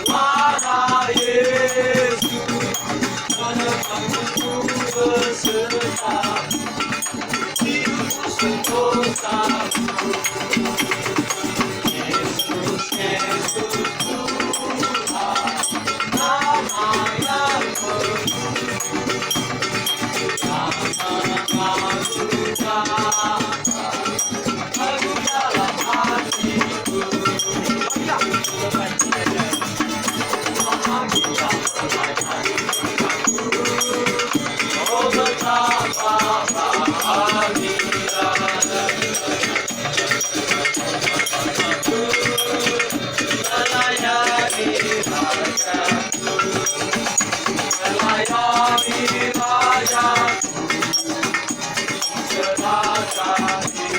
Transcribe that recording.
Selama Yesus menemukanku beserta hidupku sentosaku. Yesus, Yesus Tuhan, nama yang penuh, nama anugerah, lagu dalam hatiku. Oh betapa bahagia melayani Raja, melayani